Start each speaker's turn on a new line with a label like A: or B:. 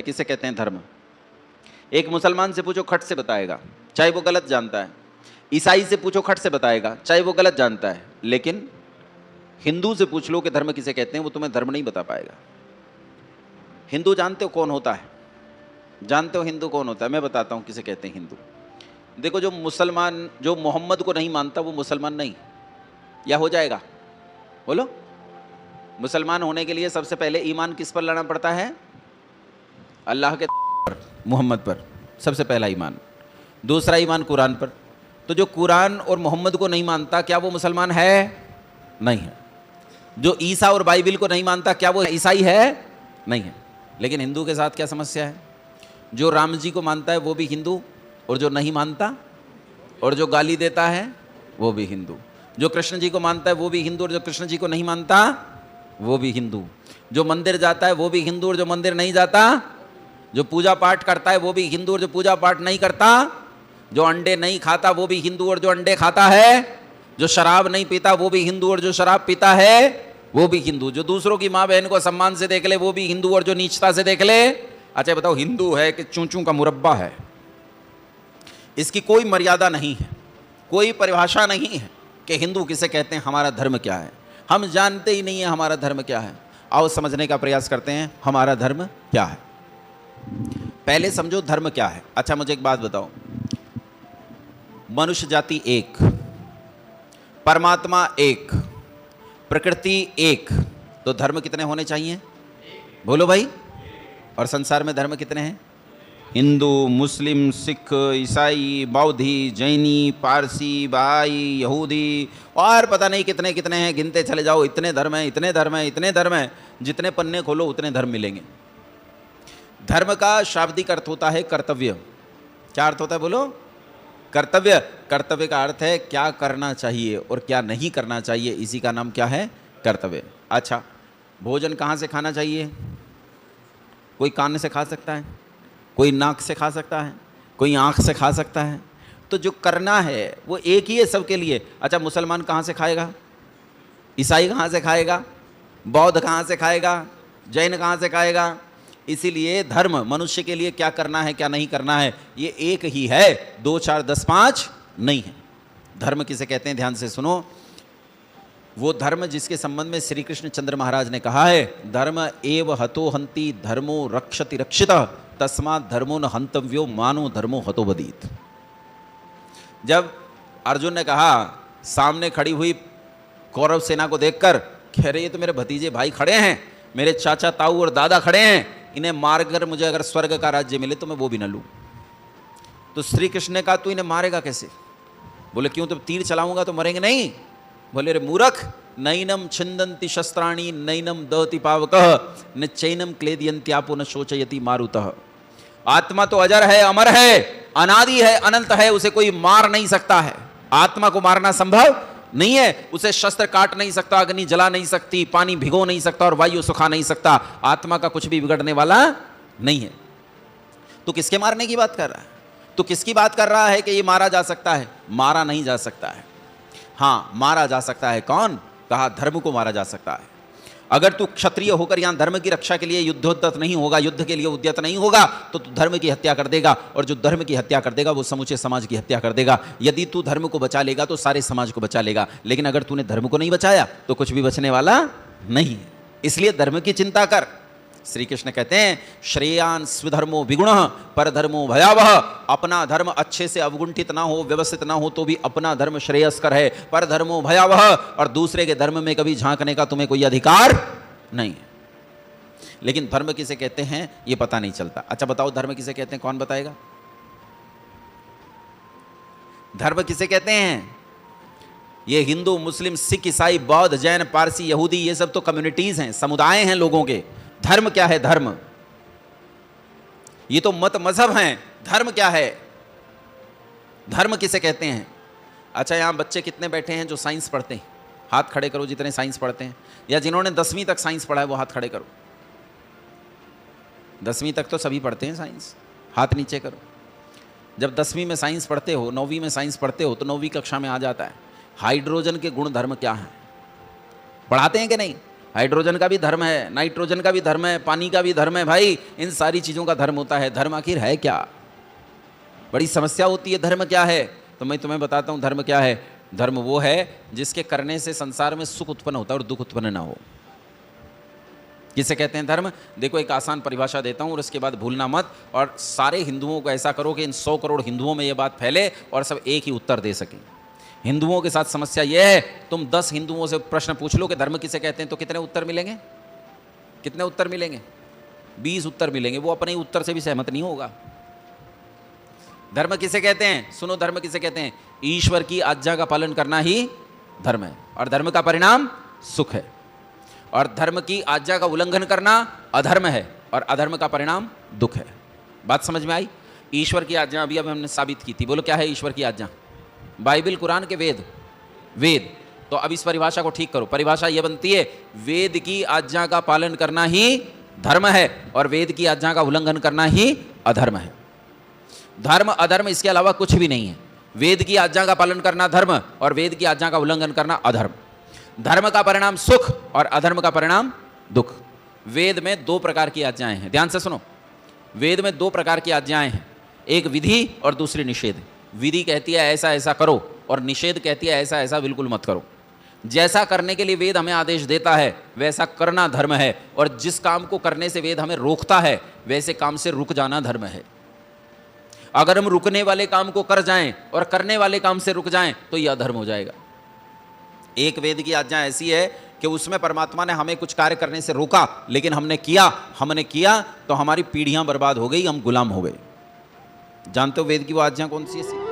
A: किसे कहते हैं धर्म? एक मुसलमान से पूछो खट से बताएगा, चाहे वो गलत जानता है। ईसाई से पूछो खट से बताएगा, चाहे वो गलत जानता है। लेकिन हिंदू से पूछ लो कि धर्म किसे कहते हैं, वो तुम्हें धर्म नहीं बता पाएगा। हिंदू जानते हो कौन होता है? जानते हो हिंदू कौन होता है? मैं बताता हूं किसे कहते हैं हिंदू। देखो, जो मुसलमान, जो मोहम्मद को नहीं मानता वो मुसलमान नहीं। या हो जाएगा? बोलो। मुसलमान होने के लिए सबसे पहले ईमान किस पर लाना पड़ता है? अल्लाह के पर, मोहम्मद पर, सबसे पहला ईमान। दूसरा ईमान कुरान पर। तो जो कुरान और मोहम्मद को नहीं मानता, क्या वो मुसलमान है? नहीं है। जो ईसा और बाइबिल को नहीं मानता, क्या वो ईसाई है? नहीं है। लेकिन हिंदू के साथ क्या समस्या है? जो राम जी को मानता है वो भी हिंदू, और जो नहीं मानता और जो गाली देता है वो भी हिंदू। जो कृष्ण जी को मानता है वो भी हिंदू, और जो कृष्ण जी को नहीं मानता वो भी हिंदू। जो मंदिर जाता है वो भी हिंदू, और जो मंदिर नहीं जाता, जो पूजा पाठ करता है वो भी हिंदू, और जो पूजा पाठ नहीं करता, जो अंडे नहीं खाता वो भी हिंदू, और जो अंडे खाता है, जो शराब नहीं पीता वो भी हिंदू, और जो शराब पीता है वो भी हिंदू। जो दूसरों की माँ बहन को सम्मान से देख ले वो भी हिंदू, और जो नीचता से देख ले। अच्छा बताओ, हिंदू है कि चूचू का मुरब्बा है? इसकी कोई मर्यादा नहीं है, कोई परिभाषा नहीं है कि हिंदू किसे कहते हैं, हमारा धर्म क्या है। हम जानते ही नहीं है हमारा धर्म क्या है। आओ समझने का प्रयास करते हैं, हमारा धर्म क्या है। पहले समझो धर्म क्या है। अच्छा मुझे एक बात बताओ, मनुष्य जाति एक, परमात्मा एक, प्रकृति एक, तो धर्म कितने होने चाहिए? बोलो भाई। और संसार में धर्म कितने हैं? हिंदू, मुस्लिम, सिख, ईसाई, बौद्धि, जैनी, पारसी, बहाई, यहूदी, और पता नहीं कितने कितने हैं, गिनते चले जाओ। इतने धर्म हैं, इतने धर्म हैं, इतने धर्म हैं, जितने पन्ने खोलो उतने धर्म मिलेंगे। धर्म का शाब्दिक अर्थ होता है कर्तव्य। क्या अर्थ होता है बोलो? कर्तव्य। कर्तव्य का अर्थ है क्या करना चाहिए और क्या नहीं करना चाहिए, इसी का नाम क्या है? कर्तव्य। अच्छा, भोजन कहाँ से खाना चाहिए? कोई कान से खा सकता है, कोई नाक से खा सकता है, कोई आँख से खा सकता है। तो जो करना है वो एक ही है सबके लिए। अच्छा, मुसलमान कहाँ से खाएगा? ईसाई कहाँ से खाएगा? बौद्ध कहाँ से खाएगा? जैन कहाँ से खाएगा? इसीलिए धर्म मनुष्य के लिए क्या करना है क्या नहीं करना है ये एक ही है, 2 4 10 5 नहीं है। धर्म किसे कहते हैं? ध्यान से सुनो। वो धर्म जिसके संबंध में श्री कृष्ण चंद्र महाराज ने कहा है, धर्म एव हतो हंति धर्मो रक्षति रक्षितः तस्मात् धर्मो न हंतव्यो मानो धर्मो हतो बदीत। जब अर्जुन ने कहा, सामने खड़ी हुई कौरव सेना को देखकर, कह रहे ये तो मेरे भतीजे भाई खड़े हैं, मेरे चाचा ताऊ और दादा खड़े हैं, इन्हें मारकर मुझे अगर स्वर्ग का राज्य मिले तो मैं वो भी न लूं। तो श्री कृष्ण ने कहा, तू इन्हें मारेगा कैसे? बोले क्यों? तो तीर चलाऊंगा तो मरेंगे नहीं। बोले रे मूर्ख, नैनम छिंदन्ति शस्त्राणि नैनम दहति पावकः न चैनम क्लेदयन्त्यापो न शोचयति मारुतः। आत्मा तो अजर है, अमर है, अनादि है, अनंत है, उसे कोई मार नहीं सकता है। आत्मा को मारना संभव नहीं है। उसे शस्त्र काट नहीं सकता, अग्नि जला नहीं सकती, पानी भिगो नहीं सकता और वायु सुखा नहीं सकता। आत्मा का कुछ भी बिगड़ने वाला नहीं है। तो किसके मारने की बात कर रहा है? तो किसकी बात कर रहा है कि ये मारा जा सकता है? मारा नहीं जा सकता है। हाँ, मारा जा सकता है। कौन? कहा धर्म को मारा जा सकता है। अगर तू क्षत्रिय होकर यहां धर्म की रक्षा के लिए युद्धोद्यत नहीं होगा, युद्ध के लिए उद्यत नहीं होगा, तो तू धर्म की हत्या कर देगा, और जो धर्म की हत्या कर देगा वो समूचे समाज की हत्या कर देगा। यदि तू धर्म को बचा लेगा तो सारे समाज को बचा लेगा, लेकिन अगर तूने धर्म को नहीं बचाया तो कुछ भी बचने वाला नहीं है। इसलिए धर्म की चिंता कर। श्री कृष्ण कहते हैं, श्रेयान स्वधर्मो विगुणः परधर्मो भयावह। अपना धर्म अच्छे से अवगुंठित ना हो, व्यवस्थित ना हो तो भी अपना धर्म श्रेयस्कर है। परधर्मो भयावह, और दूसरे के धर्म में कभी झांकने का तुम्हें कोई अधिकार नहीं है। लेकिन धर्म किसे कहते हैं ये पता नहीं चलता। अच्छा बताओ, धर्म किसे कहते हैं? कौन बताएगा? धर्म किसे कहते हैं? ये हिंदू, मुस्लिम, सिख, ईसाई, बौद्ध, जैन, पारसी, यहूदी, ये सब तो कम्युनिटीज हैं, समुदाय हैं लोगों के। धर्म क्या है? धर्म ये तो मत मजहब हैं। धर्म क्या है? धर्म किसे कहते हैं? अच्छा, यहां बच्चे कितने बैठे हैं जो साइंस पढ़ते हैं? हाथ खड़े करो जितने साइंस पढ़ते हैं, या जिन्होंने 10वीं तक साइंस पढ़ा है वो हाथ खड़े करो। 10वीं तक तो सभी पढ़ते हैं साइंस, हाथ नीचे करो। जब 10वीं में साइंस पढ़ते हो, 9वीं में साइंस पढ़ते हो, तो 9वीं कक्षा में आ जाता है हाइड्रोजन के गुण धर्म क्या हैं। पढ़ाते हैं कि नहीं? हाइड्रोजन का भी धर्म है, नाइट्रोजन का भी धर्म है, पानी का भी धर्म है। भाई इन सारी चीज़ों का धर्म होता है। धर्म आखिर है क्या? बड़ी समस्या होती है। धर्म क्या है? तो मैं तुम्हें बताता हूँ धर्म क्या है। धर्म वो है जिसके करने से संसार में सुख उत्पन्न होता है और दुख उत्पन्न ना हो। किसे कहते हैं धर्म? देखो एक आसान परिभाषा देता हूँ और उसके बाद भूलना मत, और सारे हिंदुओं को ऐसा करो कि इन 100 करोड़ हिंदुओं में ये बात फैले और सब एक ही उत्तर दे सकें। हिंदुओं के साथ समस्या यह है, तुम 10 हिंदुओं से प्रश्न पूछ लो कि धर्म किसे कहते हैं, तो कितने उत्तर मिलेंगे? कितने उत्तर मिलेंगे? 20 उत्तर मिलेंगे। वो अपने ही उत्तर से भी सहमत नहीं होगा। धर्म किसे कहते हैं? सुनो, धर्म किसे कहते हैं? ईश्वर की आज्ञा का पालन करना ही धर्म है, और धर्म का परिणाम सुख है। और धर्म की आज्ञा का उल्लंघन करना अधर्म है, और अधर्म का परिणाम दुख है। बात समझ में आई? ईश्वर की आज्ञा अभी हमने साबित की थी। बोलो क्या है ईश्वर की आज्ञा? बाइबल, कुरान के वेद? वेद। तो अब इस परिभाषा को ठीक करो। परिभाषा यह बनती है, वेद की आज्ञा का पालन करना ही धर्म है और वेद की आज्ञा का उल्लंघन करना ही अधर्म है। धर्म अधर्म इसके अलावा कुछ भी नहीं है। वेद की आज्ञा का पालन करना धर्म और वेद की आज्ञा का उल्लंघन करना अधर्म। धर्म का परिणाम सुख और अधर्म का परिणाम दुख। वेद में 2 प्रकार की आज्ञाएं हैं। ध्यान से सुनो, वेद में 2 प्रकार की आज्ञाएं हैं, एक विधि और दूसरी निषेध। विधि कहती है ऐसा ऐसा करो, और निषेध कहती है ऐसा ऐसा बिल्कुल मत करो। जैसा करने के लिए वेद हमें आदेश देता है वैसा करना धर्म है, और जिस काम को करने से वेद हमें रोकता है वैसे काम से रुक जाना धर्म है। अगर हम रुकने वाले काम को कर जाएं और करने वाले काम से रुक जाएं तो यह अधर्म हो जाएगा। एक वेद की आज्ञा ऐसी है कि उसमें परमात्मा ने हमें कुछ कार्य करने से रोका, लेकिन हमने किया तो हमारी पीढ़ियां बर्बाद हो गई, हम गुलाम हो गए। जानते हो वेद की वो आज्ञा कौन सी है?